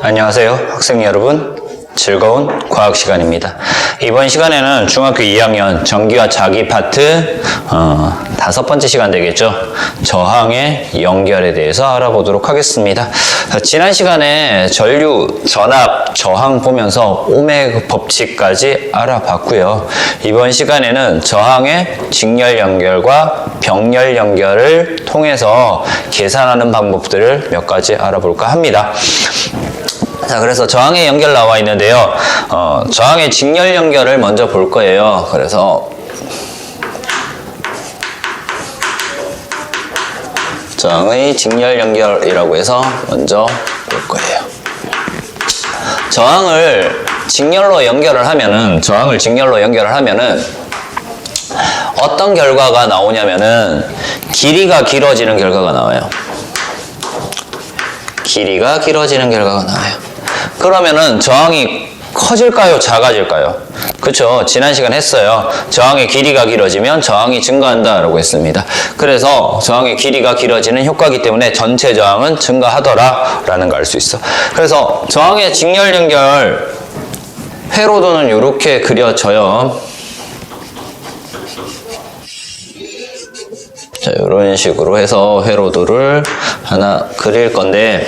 안녕하세요 학생 여러분, 즐거운 과학 시간입니다. 이번 시간에는 중학교 2학년 전기와 자기 파트 5번째 시간 되겠죠. 저항의 연결에 대해서 알아보도록 하겠습니다. 지난 시간에 전류, 전압, 저항 보면서 오메 법칙까지 알아봤고요. 이번 시간에는 저항의 직렬 연결과 병렬 연결을 통해서 계산하는 방법들을 몇 가지 알아볼까 합니다. 자, 그래서 저항의 연결 나와 있는데요. 저항의 직렬 연결을 먼저 볼 거예요. 그래서 저항의 직렬 연결이라고 해서 먼저 볼 거예요. 저항을 직렬로 연결을 하면은 어떤 결과가 나오냐면은 길이가 길어지는 결과가 나와요. 길이가 길어지는 결과가 나와요. 그러면은 저항이 커질까요? 작아질까요? 그쵸? 지난 시간 했어요. 저항의 길이가 길어지면 저항이 증가한다 라고 했습니다. 그래서 저항의 길이가 길어지는 효과이기 때문에 전체 저항은 증가하더라 라는 걸 알 수 있어. 그래서 저항의 직렬 연결 회로도는 이렇게 그려져요. 자, 이런 식으로 해서 회로도를 하나 그릴 건데,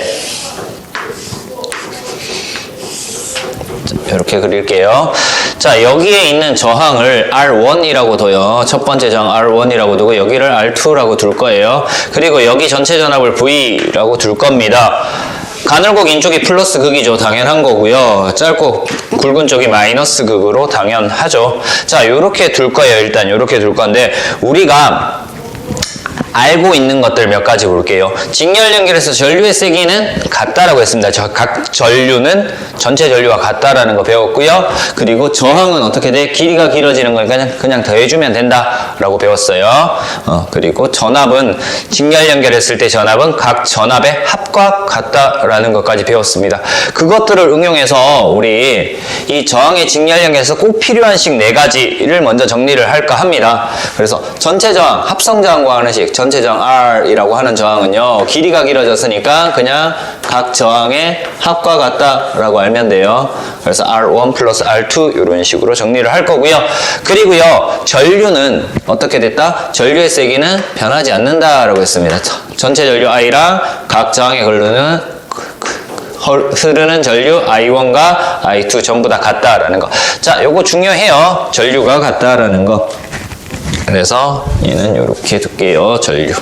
이렇게 그릴게요. 자, 여기에 있는 저항을 R1이라고 둬요. 첫 번째 저항 R1이라고 두고 여기를 R2라고 둘 거예요. 그리고 여기 전체 전압을 V라고 둘 겁니다. 가늘고 긴 쪽이 플러스 극이죠. 당연한 거고요. 짧고 굵은 쪽이 마이너스 극으로 당연하죠. 자, 요렇게 둘 거예요. 일단 요렇게 둘 건데, 우리가 알고 있는 것들 몇 가지 볼게요. 직렬 연결에서 전류의 세기는 같다라고 했습니다. 각 전류는 전체 전류와 같다라는 거 배웠고요. 그리고 저항은 어떻게 돼? 길이가 길어지는 거니까 그냥 더해주면 된다라고 배웠어요. 그리고 전압은 직렬 연결했을 때 전압은 각 전압의 합과 같다라는 것까지 배웠습니다. 그것들을 응용해서 우리 이 저항의 직렬 연결에서 꼭 필요한 식 4가지를 먼저 정리를 할까 합니다. 그래서 전체 저항, 합성 저항과 하는 식, 전체 저항 R이라고 하는 저항은요, 길이가 길어졌으니까 그냥 각 저항의 합과 같다라고 알면 돼요. 그래서 R1 플러스 R2 이런 식으로 정리를 할 거고요. 그리고요, 전류는 어떻게 됐다? 전류의 세기는 변하지 않는다라고 했습니다. 전체 전류 I랑 각 저항에 흐르는 전류 I1과 I2 전부 다 같다라는 거. 자, 요거 중요해요. 전류가 같다라는 거. 그래서 얘는 이렇게 둘게요. 전류.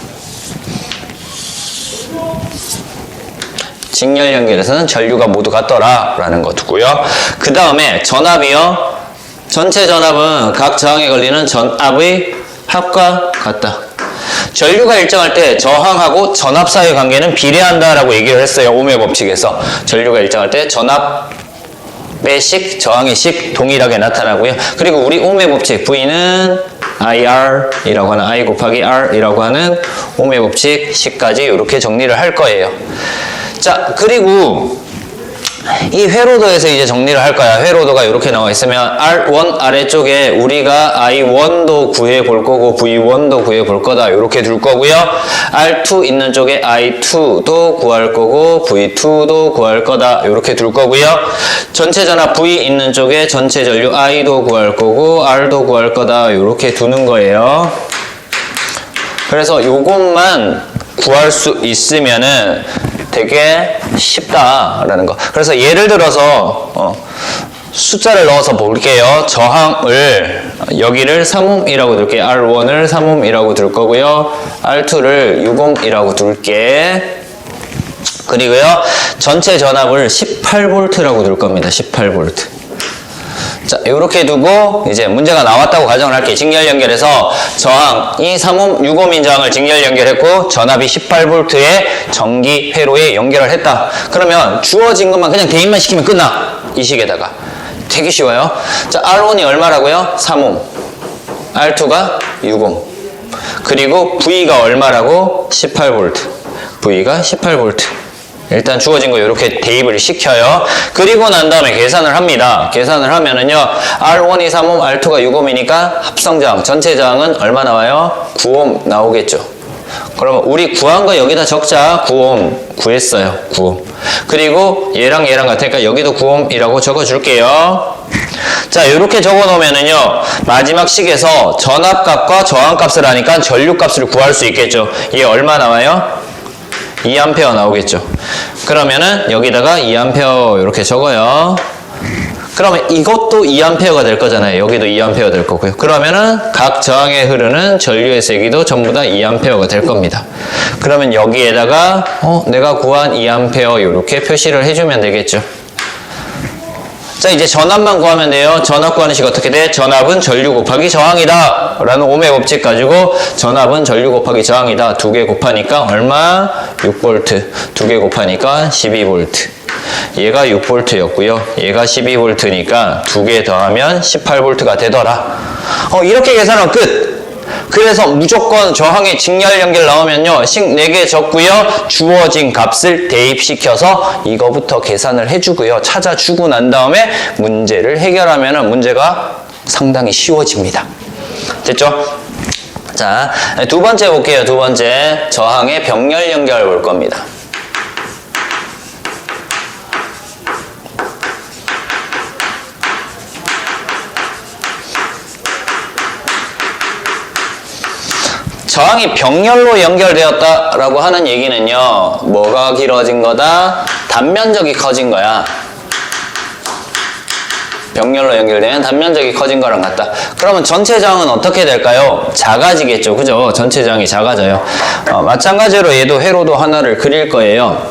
직렬 연결에서는 전류가 모두 같더라 라는 거 두고요. 그 다음에 전압이요. 전체 전압은 각 저항에 걸리는 전압의 합과 같다. 전류가 일정할 때 저항하고 전압 사이의 관계는 비례한다라고 얘기를 했어요. 오메 법칙에서. 전류가 일정할 때 전압의 식, 저항의 식 동일하게 나타나고요. 그리고 우리 오메 법칙 V는 IR이라고 하는 I 곱하기 R이라고 하는 오메 법칙 식까지 이렇게 정리를 할 거예요. 자, 그리고 이 회로도에서 이제 정리를 할 거야. 회로도가 이렇게 나와 있으면 R1 아래쪽에 우리가 I1도 구해 볼 거고 V1도 구해 볼 거다. 이렇게 둘 거고요. R2 있는 쪽에 I2도 구할 거고 V2도 구할 거다. 이렇게 둘 거고요. 전체 전압 V 있는 쪽에 전체 전류 I도 구할 거고 R도 구할 거다. 이렇게 두는 거예요. 그래서 요것만 구할 수 있으면은 되게 쉽다라는 거. 그래서 예를 들어서 숫자를 넣어서 볼게요. 저항을 여기를 3옴이라고 둘게요. R1을 3옴이라고 둘 거고요. R2를 6옴이라고 둘게. 그리고요, 전체 전압을 18V라고 둘 겁니다. 18V. 자, 이렇게 두고 이제 문제가 나왔다고 가정을 할게요. 직렬 연결해서 저항이 3옴, 6옴인 저항을 직렬 연결했고 전압이 18V의 전기 회로에 연결을 했다. 그러면 주어진 것만 그냥 대입만 시키면 끝나. 이 식에다가. 되게 쉬워요. 자, R1이 얼마라고요? 3옴. R2가 6옴. 그리고 V가 얼마라고? 18V. V가 18V. 일단 주어진 거 이렇게 대입을 시켜요. 그리고 난 다음에 계산을 합니다. 계산을 하면은요, R1이 3옴, R2가 6옴이니까 합성저항, 전체 저항은 얼마 나와요? 9옴 나오겠죠. 그러면 우리 구한 거 여기다 적자. 9옴 구했어요. 9옴. 그리고 얘랑 얘랑 같으니까 여기도 9옴이라고 적어줄게요. 자, 이렇게 적어놓으면은요, 마지막 식에서 전압값과 저항값을 하니까 전류값을 구할 수 있겠죠. 얘 얼마 나와요? 2A 나오겠죠. 그러면은 여기다가 2A 이렇게 적어요. 그러면 이것도 2A가 될 거잖아요. 여기도 2A 될 거고요. 그러면은 각 저항에 흐르는 전류의 세기도 전부 다 2A가 될 겁니다. 그러면 여기에다가 내가 구한 2A 이렇게 표시를 해주면 되겠죠. 자, 이제 전압만 구하면 돼요. 전압 구하는 식 어떻게 돼? 전압은 전류 곱하기 저항이다 라는 옴의 법칙 가지고 전압은 전류 곱하기 저항이다. 2개 곱하니까 얼마? 6V. 2개 곱하니까 12V. 얘가 6V였고요. 얘가 12V니까 2개 더하면 18V가 되더라. 이렇게 계산하면 끝! 그래서 무조건 저항의 직렬 연결 나오면요, 식 4개 적고요, 주어진 값을 대입시켜서 이거부터 계산을 해주고요, 찾아주고 난 다음에 문제를 해결하면 문제가 상당히 쉬워집니다. 됐죠? 자, 두 번째 볼게요. 두 번째, 저항의 병렬 연결 볼 겁니다. 저항이 병렬로 연결되었다라고 하는 얘기는요, 뭐가 길어진 거다? 단면적이 커진 거야. 병렬로 연결되면 단면적이 커진 거랑 같다. 그러면 전체 저항은 어떻게 될까요? 작아지겠죠. 그죠? 전체 저항이 작아져요. 마찬가지로 얘도 회로도 하나를 그릴 거예요.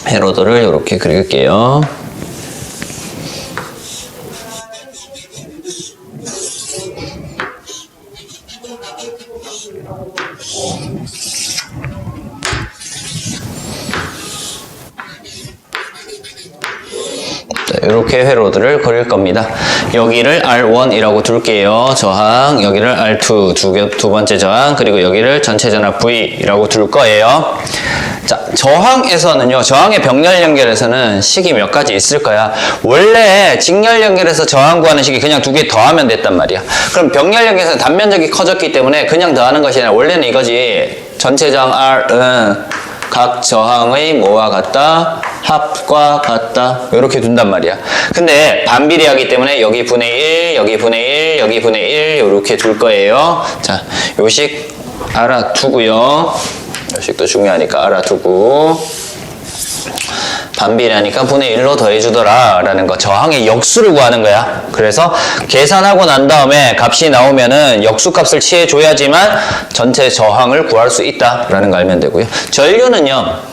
회로도를 이렇게 그릴게요. 이렇게 회로들을 그릴 겁니다. 여기를 R1이라고 둘게요. 저항, 여기를 R2, 두 번째 저항, 그리고 여기를 전체 전압 V라고 둘 거예요. 자, 저항에서는요, 저항의 병렬 연결에서는 식이 몇 가지 있을 거야. 원래 직렬 연결에서 저항 구하는 식이 그냥 2개 더하면 됐단 말이야. 그럼 병렬 연결에서는 단면적이 커졌기 때문에 그냥 더하는 것이 아니라 원래는 이거지. 전체 저항 R은 각 저항의 뭐와 같다? 합과 같다. 이렇게 둔단 말이야. 근데 반비례하기 때문에 여기 분의 1, 여기 분의 1, 여기 분의 1 이렇게 둘 거예요. 자, 요식 알아두고요. 요식도 중요하니까 알아두고, 반비례하니까 분의 1로 더해주더라 라는 거, 저항의 역수를 구하는 거야. 그래서 계산하고 난 다음에 값이 나오면은 역수값을 취해줘야지만 전체 저항을 구할 수 있다 라는 거 알면 되고요. 전류는요,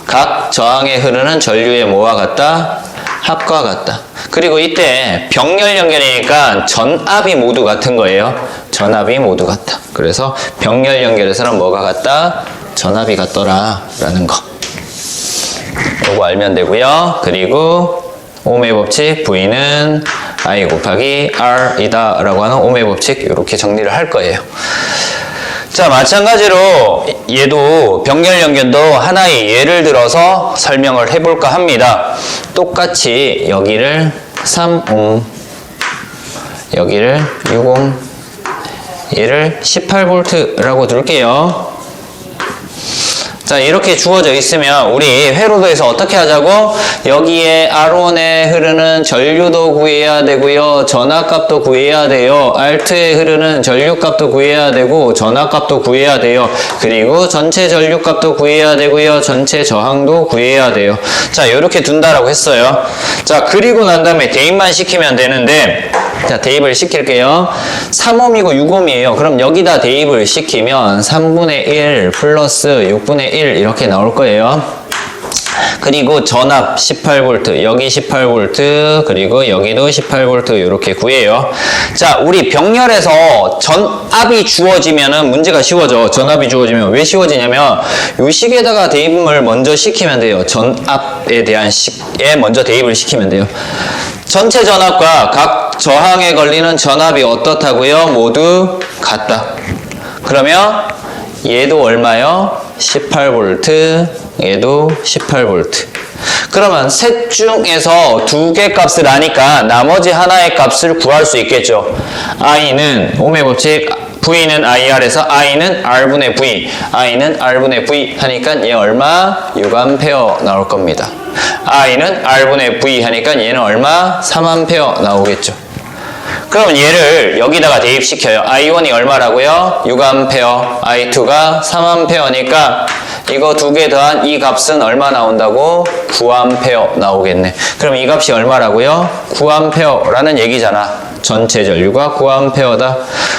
각 저항에 흐르는 전류의 뭐와 같다? 합과 같다. 그리고 이때 병렬 연결이니까 전압이 모두 같은 거예요. 전압이 모두 같다. 그래서 병렬 연결에서는 뭐가 같다? 전압이 같더라 라는 거, 요거 알면 되고요. 그리고 옴의 법칙 V는 I 곱하기 R이다 라고 하는 옴의 법칙, 이렇게 정리를 할 거예요. 자, 마찬가지로 얘도 병렬 연결도 하나의 예를 들어서 설명을 해볼까 합니다. 똑같이 여기를 3옴, 여기를 6옴, 얘를 18V라고 둘게요. 자, 이렇게 주어져 있으면 우리 회로도에서 어떻게 하자고? 여기에 R1에 흐르는 전류도 구해야 되고요, 전압값도 구해야 돼요. R2에 흐르는 전류값도 구해야 되고 전압값도 구해야 돼요. 그리고 전체 전류값도 구해야 되고요, 전체 저항도 구해야 돼요. 자, 이렇게 둔다라고 했어요. 자, 그리고 난 다음에 대입만 시키면 되는데, 자, 대입을 시킬게요. 3옴이고 6옴이에요. 그럼 여기다 대입을 시키면 3분의 1 플러스 6분의 1 이렇게 나올 거예요. 그리고 전압 18V, 여기 18V, 그리고 여기도 18V 이렇게 구해요. 자, 우리 병렬에서 전압이 주어지면은 문제가 쉬워져. 전압이 주어지면 왜 쉬워지냐면 이 식에다가 대입을 먼저 시키면 돼요. 전압에 대한 식에 먼저 대입을 시키면 돼요. 전체 전압과 각 저항에 걸리는 전압이 어떻다고요? 모두 같다. 그러면 얘도 얼마요? 18V, 얘도 18V. 그러면 셋 중에서 2개 값을 아니까 나머지 하나의 값을 구할 수 있겠죠. I는 옴의 법칙 V는 IR에서 I는 R분의 V, I는 R분의 V 하니까 얘 얼마? 6A 나올 겁니다. I는 R분의 V 하니까 얘는 얼마? 3A 나오겠죠. 그럼 얘를 여기다가 대입시켜요. I1이 얼마라고요? 6A, I2가 3A니까 이거 두 개 더한 이 값은 얼마 나온다고? 9A 나오겠네. 그럼 이 값이 얼마라고요? 9A라는 얘기잖아. 전체 전류가 9A다.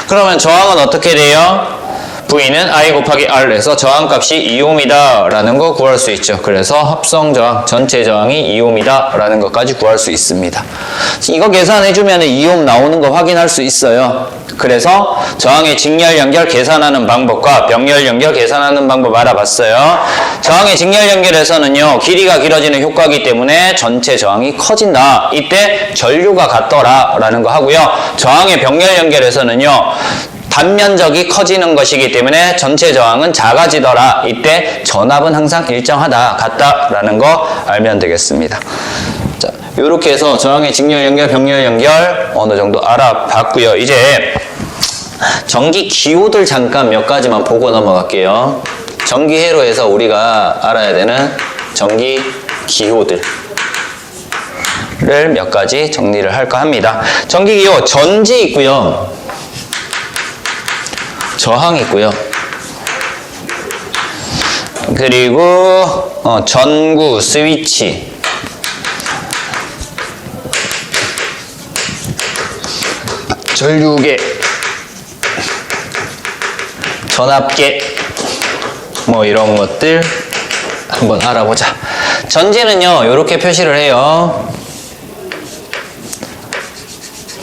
그러면 저항은 어떻게 돼요? V는 I 곱하기 R에서 저항값이 2ohm이다 라는 거 구할 수 있죠. 그래서 합성 저항, 전체 저항이 2ohm이다 라는 것까지 구할 수 있습니다. 이거 계산해주면 2ohm 나오는 거 확인할 수 있어요. 그래서 저항의 직렬 연결 계산하는 방법과 병렬 연결 계산하는 방법 알아봤어요. 저항의 직렬 연결에서는요, 길이가 길어지는 효과이기 때문에 전체 저항이 커진다. 이때 전류가 같더라 라는 거 하고요. 저항의 병렬 연결에서는요, 단면적이 커지는 것이기 때문에 전체 저항은 작아지더라. 이때 전압은 항상 일정하다, 같다라는 거 알면 되겠습니다. 자, 이렇게 해서 저항의 직렬 연결, 병렬 연결 어느 정도 알아봤고요. 이제 전기 기호들 잠깐 몇 가지만 보고 넘어갈게요. 전기 회로에서 우리가 알아야 되는 전기 기호들. 를 몇 가지 정리를 할까 합니다. 전기 기호 전지 있고요. 저항 있고요. 그리고 전구, 스위치, 전류계, 전압계, 뭐 이런 것들 한번 알아보자. 전지는요, 이렇게 표시를 해요.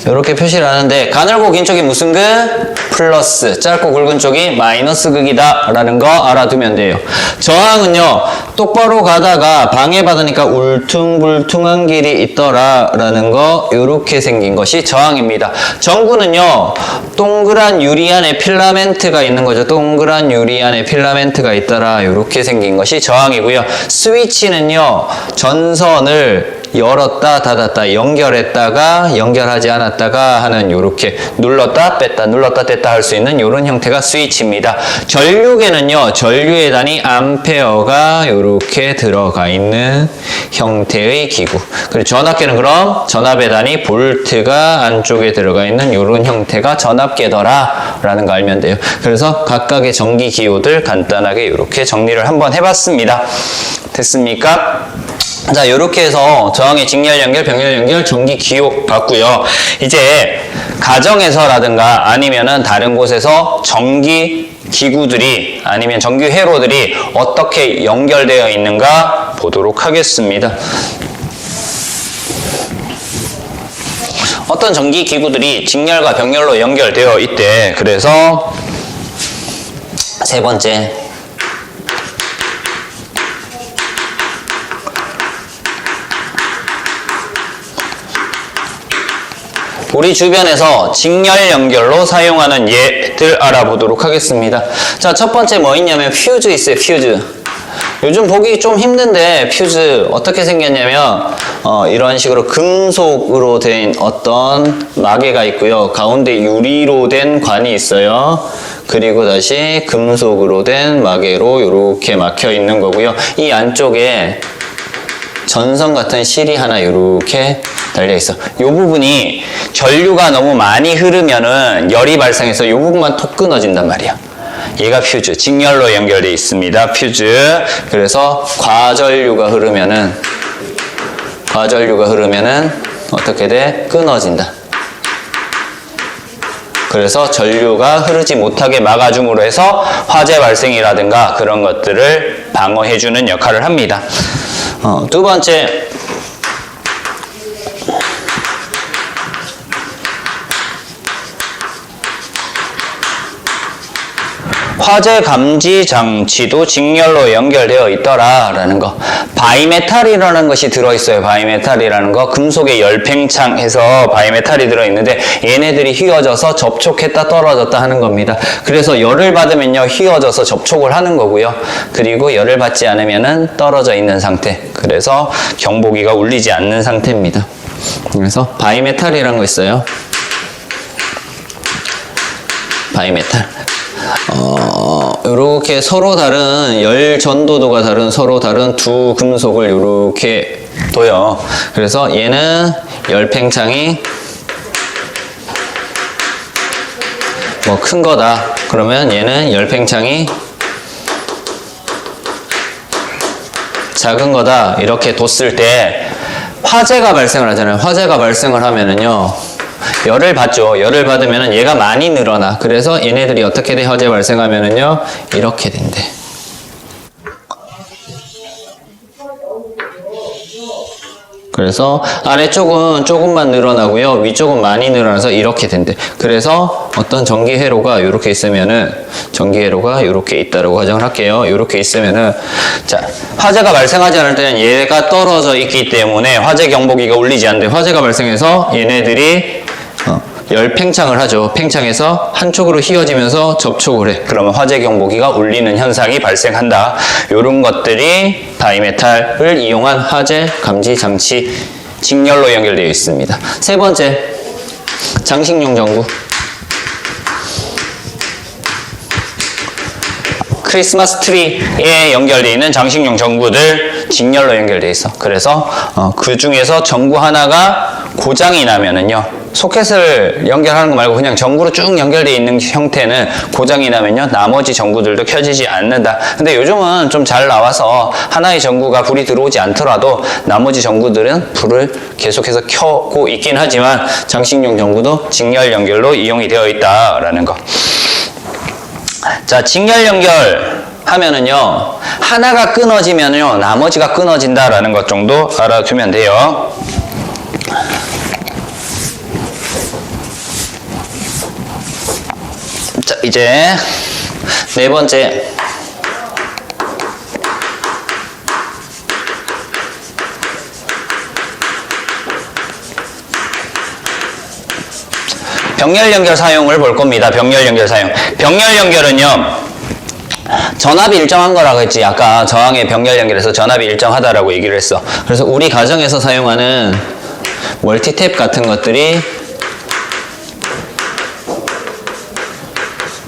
이렇게 표시를 하는데, 가늘고 긴 쪽이 무슨 극? 플러스, 짧고 굵은 쪽이 마이너스 극이다 라는 거 알아두면 돼요. 저항은요, 똑바로 가다가 방해받으니까 울퉁불퉁한 길이 있더라 라는 거, 이렇게 생긴 것이 저항입니다. 전구는요, 동그란 유리 안에 필라멘트가 있는 거죠. 동그란 유리 안에 필라멘트가 있더라, 이렇게 생긴 것이 저항이고요. 스위치는요, 전선을 열었다 닫았다 연결했다가 연결하지 않았다가 하는 요렇게 눌렀다 뺐다 눌렀다 뺐다 할 수 있는 요런 형태가 스위치입니다. 전류계는요, 전류의 단위 암페어가 요렇게 들어가 있는 형태의 기구. 그리고 전압계는 그럼 전압의 단위 볼트가 안쪽에 들어가 있는 요런 형태가 전압계더라 라는 거 알면 돼요. 그래서 각각의 전기 기호들 간단하게 요렇게 정리를 한번 해봤습니다. 됐습니까? 자, 요렇게 해서 저항의 직렬 연결, 병렬 연결, 전기 기호 봤고요. 이제 가정에서라든가 아니면은 다른 곳에서 전기 기구들이 아니면 전기 회로들이 어떻게 연결되어 있는가 보도록 하겠습니다. 어떤 전기 기구들이 직렬과 병렬로 연결되어 있대. 그래서 세 번째, 우리 주변에서 직렬 연결로 사용하는 예들 알아보도록 하겠습니다. 자, 첫 번째 뭐 있냐면 퓨즈 있어요. 퓨즈. 요즘 보기 좀 힘든데 퓨즈 어떻게 생겼냐면 이런 식으로 금속으로 된 어떤 마개가 있고요. 가운데 유리로 된 관이 있어요. 그리고 다시 금속으로 된 마개로 이렇게 막혀 있는 거고요. 이 안쪽에 전선 같은 실이 하나 이렇게 달려 있어. 이 부분이 전류가 너무 많이 흐르면은 열이 발생해서 이 부분만 톡 끊어진단 말이야. 얘가 퓨즈, 직렬로 연결되어 있습니다. 퓨즈. 그래서 과전류가 흐르면은 어떻게 돼? 끊어진다. 그래서 전류가 흐르지 못하게 막아줌으로 해서 화재 발생이라든가 그런 것들을 방어해주는 역할을 합니다. 두 번째, 화재 감지 장치도 직렬로 연결되어 있더라 라는 거. 바이메탈이라는 것이 들어있어요. 바이메탈이라는 거. 금속의 열팽창 해서 바이메탈이 들어있는데 얘네들이 휘어져서 접촉했다 떨어졌다 하는 겁니다. 그래서 열을 받으면요, 휘어져서 접촉을 하는 거고요. 그리고 열을 받지 않으면은 떨어져 있는 상태. 그래서 경보기가 울리지 않는 상태입니다. 그래서 바이메탈이라는 거 있어요. 바이메탈. 요렇게 서로 다른 열 전도도가 다른 서로 다른 두 금속을 요렇게 둬요. 그래서 얘는 열 팽창이 뭐 큰 거다. 그러면 얘는 열 팽창이 작은 거다. 이렇게 뒀을 때 화재가 발생을 하잖아요. 화재가 발생을 하면은요. 열을 받죠. 열을 받으면은 얘가 많이 늘어나. 그래서 얘네들이 어떻게 돼? 화재 발생하면은요. 이렇게 된대. 그래서 아래쪽은 조금만 늘어나고요. 위쪽은 많이 늘어나서 이렇게 된대. 그래서 어떤 전기회로가 이렇게 있으면은 전기회로가 이렇게 있다라고 가정을 할게요. 이렇게 있으면은 자, 화재가 발생하지 않을 때는 얘가 떨어져 있기 때문에 화재 경보기가 울리지 않는데 화재가 발생해서 얘네들이 열 팽창을 하죠. 팽창해서 한쪽으로 휘어지면서 접촉을 해. 그러면 화재 경보기가 울리는 현상이 발생한다. 이런 것들이 바이메탈을 이용한 화재 감지 장치 직렬로 연결되어 있습니다. 세 번째, 장식용 전구. 크리스마스 트리에 연결되어 있는 장식용 전구들 직렬로 연결되어 있어. 그래서 그 중에서 전구 하나가 고장이 나면은요. 소켓을 연결하는 거 말고 그냥 전구로 쭉 연결되어 있는 형태는 고장이 나면요. 나머지 전구들도 켜지지 않는다. 근데 요즘은 좀 잘 나와서 하나의 전구가 불이 들어오지 않더라도 나머지 전구들은 불을 계속해서 켜고 있긴 하지만 장식용 전구도 직렬 연결로 이용이 되어 있다라는 거. 자, 직렬 연결 하면은요. 하나가 끊어지면요. 나머지가 끊어진다라는 것 정도 알아두면 돼요. 자, 이제 네 번째. 병렬 연결 사용을 볼 겁니다. 병렬 연결 사용. 병렬 연결은요. 전압이 일정한 거라고 했지. 아까 저항의 병렬 연결에서 전압이 일정하다라고 얘기를 했어. 그래서 우리 가정에서 사용하는 멀티탭 같은 것들이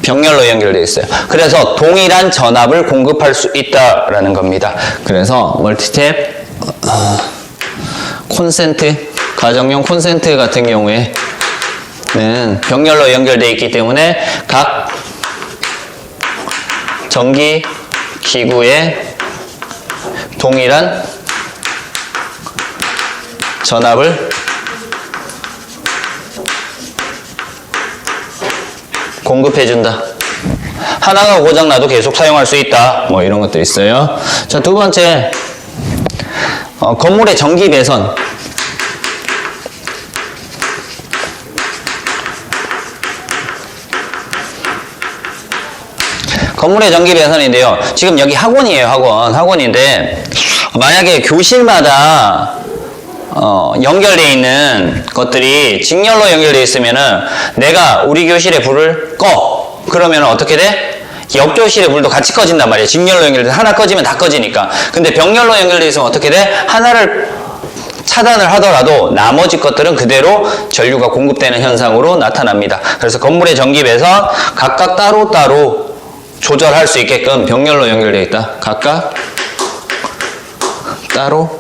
병렬로 연결되어 있어요. 그래서 동일한 전압을 공급할 수 있다라는 겁니다. 그래서 멀티탭, 콘센트, 가정용 콘센트 같은 경우에는 병렬로 연결되어 있기 때문에 각 전기 기구에 동일한 전압을 공급해준다. 하나가 고장나도 계속 사용할 수 있다. 뭐 이런 것도 있어요. 자, 두 번째, 건물의 전기 배선. 건물의 전기 배선인데요. 지금 여기 학원이에요. 학원인데 만약에 교실마다 연결되어 있는 것들이 직렬로 연결되어 있으면은 내가 우리 교실에 불을 꺼. 그러면 어떻게 돼? 옆 교실의 불도 같이 꺼진단 말이에요. 직렬로 연결돼서 하나 꺼지면 다 꺼지니까. 근데 병렬로 연결되어 있으면 어떻게 돼? 하나를 차단을 하더라도 나머지 것들은 그대로 전류가 공급되는 현상으로 나타납니다. 그래서 건물의 전기 배선 각각 따로따로 조절할 수 있게끔 병렬로 연결되어 있다. 각각 따로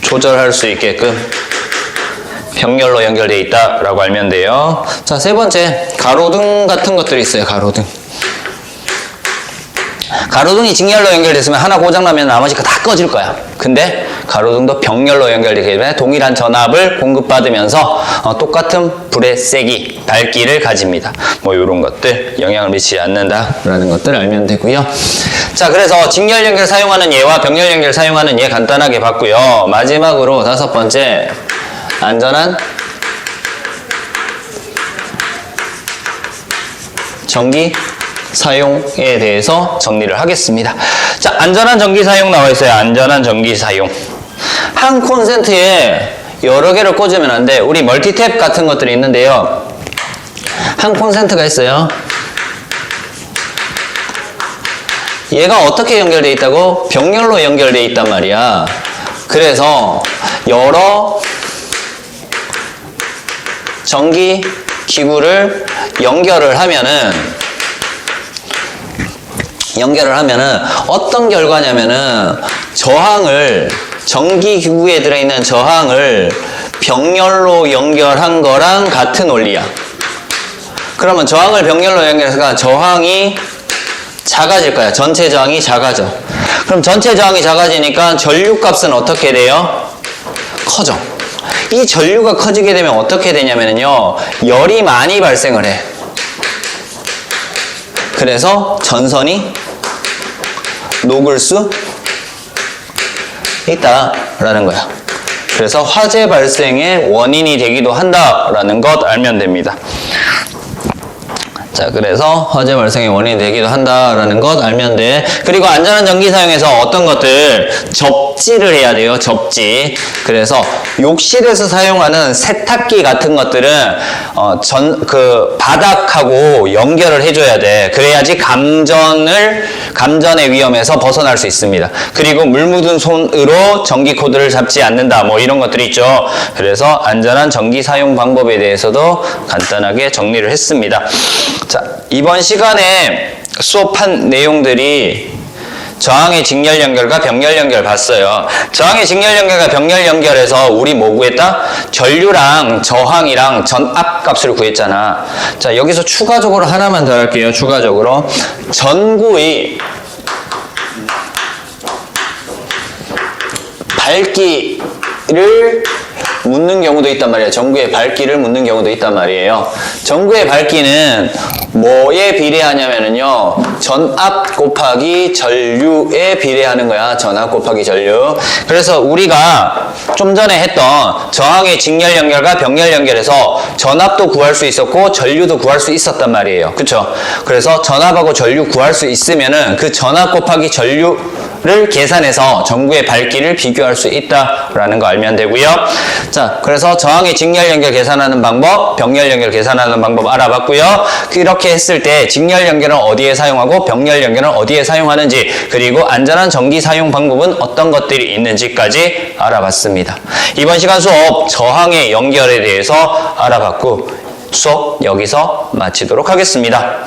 조절할 수 있게끔 병렬로 연결되어 있다라고 알면 돼요. 자, 세 번째, 가로등 같은 것들이 있어요. 가로등. 가로등이 직렬로 연결됐으면 하나 고장나면 나머지 거 다 꺼질 거야. 근데 가로등도 병렬로 연결되기 때문에 동일한 전압을 공급받으면서 똑같은 불의 세기, 밝기를 가집니다. 뭐 이런 것들 영향을 미치지 않는다라는 것들 알면 되고요. 자, 그래서 직렬 연결 사용하는 예와 병렬 연결 사용하는 예 간단하게 봤고요. 마지막으로 다섯 번째, 안전한 전기 사용에 대해서 정리를 하겠습니다. 자, 안전한 전기 사용 나와 있어요. 안전한 전기 사용. 한 콘센트에 여러 개를 꽂으면 안 돼. 우리 멀티탭 같은 것들이 있는데요. 한 콘센트가 있어요. 얘가 어떻게 연결되어 있다고? 병렬로 연결되어 있단 말이야. 그래서 여러 전기 기구를 연결을 하면은 어떤 결과냐면은 전기 기구에 들어있는 저항을 병렬로 연결한 거랑 같은 원리야. 그러면 저항을 병렬로 연결해서 저항이 작아질 거야. 전체 저항이 작아져. 그럼 전체 저항이 작아지니까 전류값은 어떻게 돼요? 커져. 이 전류가 커지게 되면 어떻게 되냐면요, 열이 많이 발생을 해. 그래서 전선이 녹을 수 있다라는 거야. 그래서 화재 발생의 원인이 되기도 한다라는 것 알면 됩니다. 자, 그래서 화재 발생의 원인이 되기도 한다라는 것 알면 돼. 그리고 안전한 전기 사용에서 어떤 것들 접지를 해야 돼요. 접지. 그래서 욕실에서 사용하는 세탁기 같은 것들은 바닥하고 연결을 해줘야 돼. 그래야지 감전의 위험에서 벗어날 수 있습니다. 그리고 물 묻은 손으로 전기 코드를 잡지 않는다. 뭐 이런 것들이 있죠. 그래서 안전한 전기 사용 방법에 대해서도 간단하게 정리를 했습니다. 자, 이번 시간에 수업한 내용들이 저항의 직렬 연결과 병렬 연결 봤어요. 저항의 직렬 연결과 병렬 연결에서 우리 뭐 구했다? 전류랑 저항이랑 전압 값을 구했잖아. 자, 여기서 추가적으로 하나만 더 할게요. 추가적으로 전구의 밝기를 묻는 경우도 있단 말이에요. 전구의 밝기를 묻는 경우도 있단 말이에요. 전구의 밝기는 뭐에 비례하냐면요, 전압 곱하기 전류에 비례하는 거야. 전압 곱하기 전류. 그래서 우리가 좀 전에 했던 저항의 직렬 연결과 병렬 연결에서 전압도 구할 수 있었고 전류도 구할 수 있었단 말이에요. 그쵸? 그래서 전압하고 전류 구할 수 있으면은 그 전압 곱하기 전류를 계산해서 전구의 밝기를 비교할 수 있다라는 거 알면 되고요. 자, 그래서 저항의 직렬 연결 계산하는 방법, 병렬 연결 계산하는 방법 알아봤고요. 이렇게 했을 때 직렬 연결은 어디에 사용하고 병렬 연결은 어디에 사용하는지, 그리고 안전한 전기 사용 방법은 어떤 것들이 있는지까지 알아봤습니다. 이번 시간 수업 저항의 연결에 대해서 알아봤고 수업 여기서 마치도록 하겠습니다.